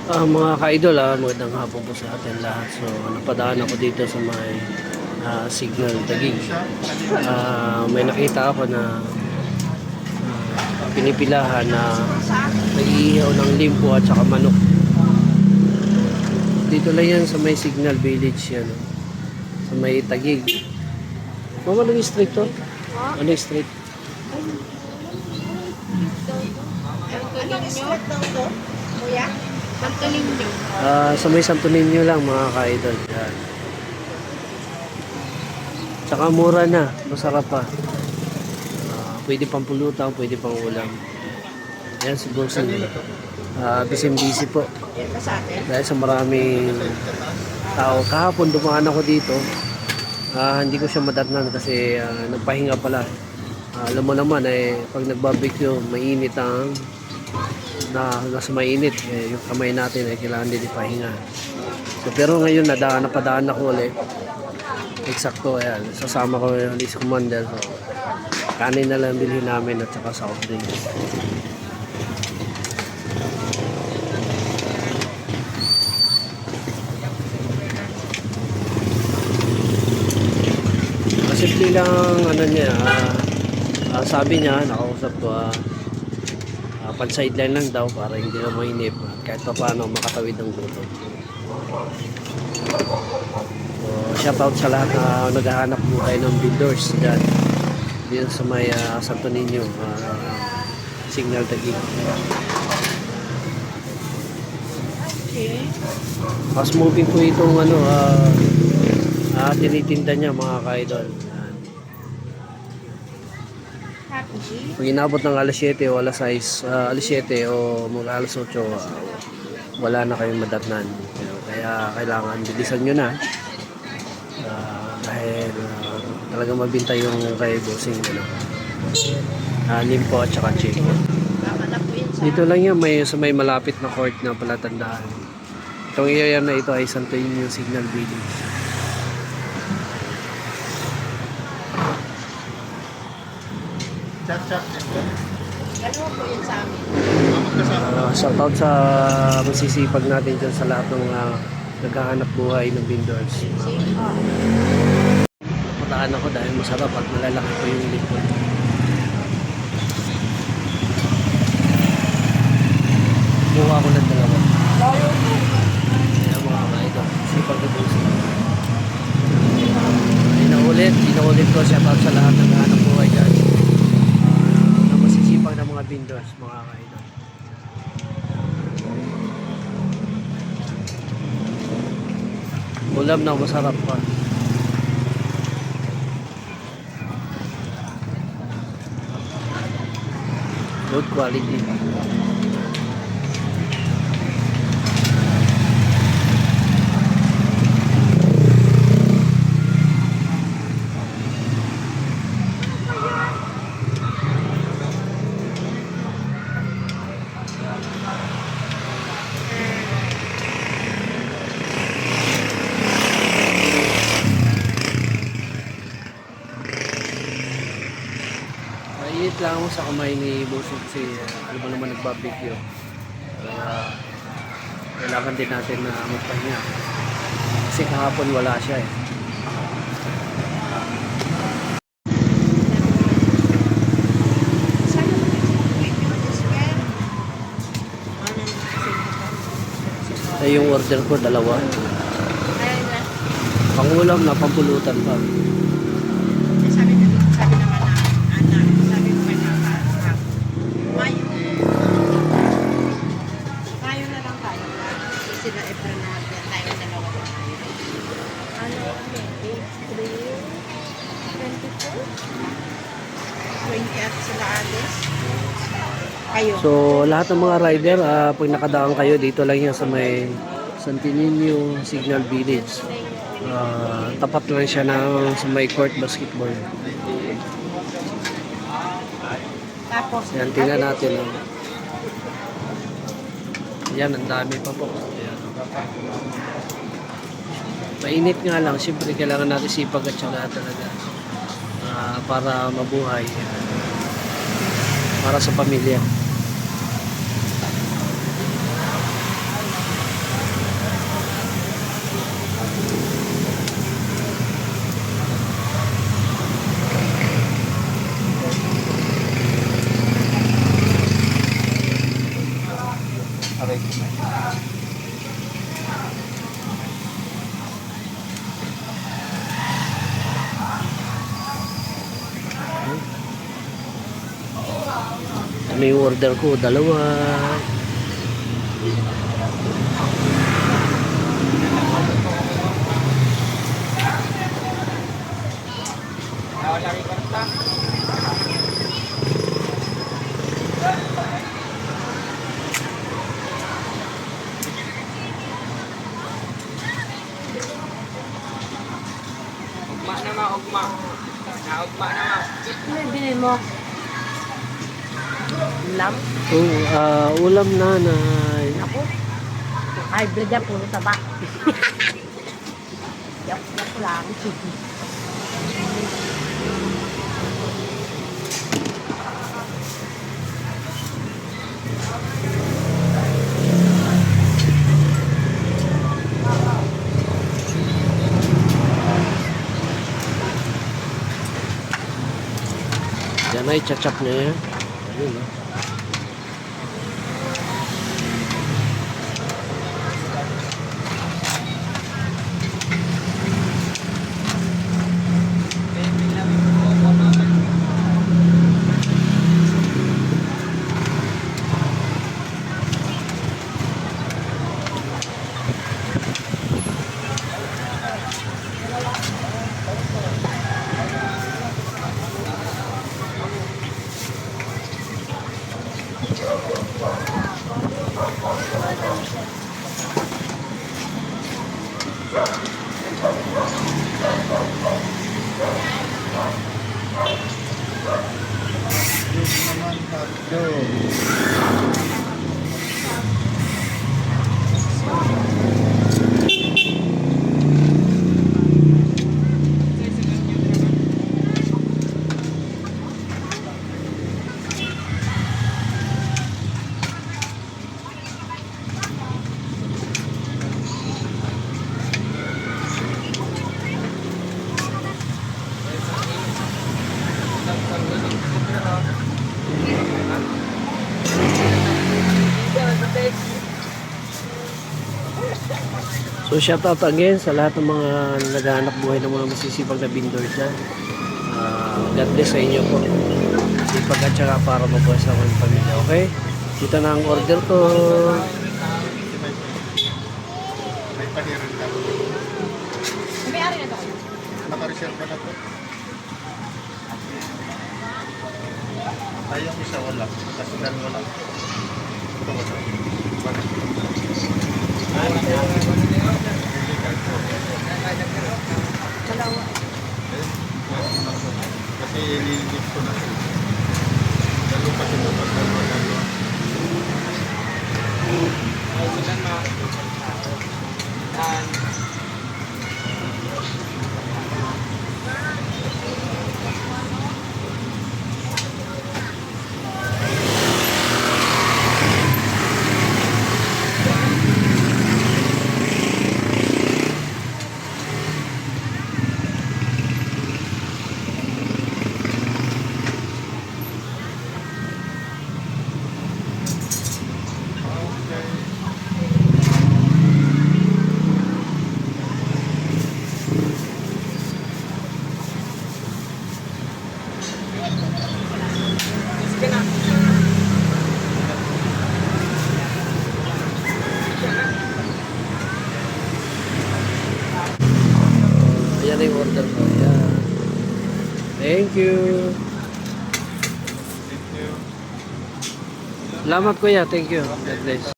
Mga ka-idol, magandang hapon po sa atin lahat. So, napadaan ako dito sa may Signal Taguig. May nakita ako na pinipilahan na nag-iihaw ng limpo at saka manok. Dito lang yan sa may Signal Village yan. Sa may Taguig. Mama, anong street to? Anong street? Anong street daw to, kuya? Santo Niño. Sa may Santo Niño lang mga ka-idol. Yan. Tsaka mura na, masarap pa. Pwede pang pulutan, pwede pang ulam. Yan si Bossing. Busy po. Dahil sa maraming tao. Kahapon dumaan ako dito. Hindi ko siya madatnan kasi nagpahinga pala. Alam mo naman pag nagbarbecue, mainit ang nasa mainit. Yung kamay natin kailangan din ipahinga. So, pero ngayon napadaan ako ulit. Eksakto, ayan. Sasama ko yung Alice Commander. So, kanin na lang bilhin namin at saka soft drinks. Simple lang ano niya, sabi niya, nakausap ko, pan-sideline lang daw para hindi na mainip kahit pa paano makatawid ng gutom. So, shout out sa lahat na naghahanap buhay ng vendors dyan dito sa may Santo Niño, Signal Taguig. Okay. Fast moving po itong tinitinda niya mga ka-idol. Pag inabot ng alas 7 o alas 6, alas 7 o mga alas 8, wala na kayong madatnan. Kaya kailangan bilisan nyo na. Dahil talagang mabintay yung kay Bossing limpo at saka chick. Dito lang yan, sa may malapit na court na palatandaan. Itong area na ito ay Santo Niño Signal Village. Dalawa po yun sa amin. Shout out sa masisipag natin dyan sa lahat ng naghahanap buhay ng vendors. Pataan ako dahil masarap at malalaki po yung lipon. Buha ko ng dalawa. Kaya mga ka-idol, sipag na puso. Inaulit ko, shout out sa lahat ng naghahanap buhay dyan. Na masisipag ng mga vendors, mga ka-idol. Ulam na masarap pa. Good quality. Mainit lang ako sa kamay ni Bossing kasi alam mo naman nagbarbecue. Kaya kailangan din natin na magpahinga. Kasi kahapon wala siya Yung order ko dalawa. Pangulam na pampulutan pa. Sabi naman na, anak, sabi ko may nakakap. Tayo na lang tayo. Sila Efren na tayo dalawa na tayo. Ano? 23? 24? 20 at sila Ades. Kayo. So lahat ng mga rider, pag nakadaan kayo dito lang yan sa may Santo Niño Signal Village. Tapat lang siya sa may court basketball. Tapos, Yan, tingnan natin. Yan, ang dami pa po. Ayan. Mainit nga lang, siyempre kailangan natin sipag at syaga talaga para mabuhay. Para sa pamilya. Aray ko. Ano yung order ko? Dalawa. Lagi karta. Ugma na ma, ugma. Ugma na ma. Ano yung bilhin mo? Ulam? Ulam nanay. Ako? Hybrid yan, puro taba. Yak lang. Yan ay chachap niya yan. Ayun, no? So shout out again sa lahat ng mga naghahanap buhay ng mga masisipag na vendor dyan. God bless sa inyo po. Sipag at saka para mabuhay sa mga pamilya. Okay? Dito na ang order ko. May paniran ka. May-ari na to. Naka-reserve na po. Ay, yung isa wala. Kasi dan wala. Ito wala. Dalawa. Kasi ililip ko na siya. Lalo pa siya dalawa. Ay, sila na. Ayan na yung order ko. Ayan. Thank you. Salamat kuya. Thank you. God bless.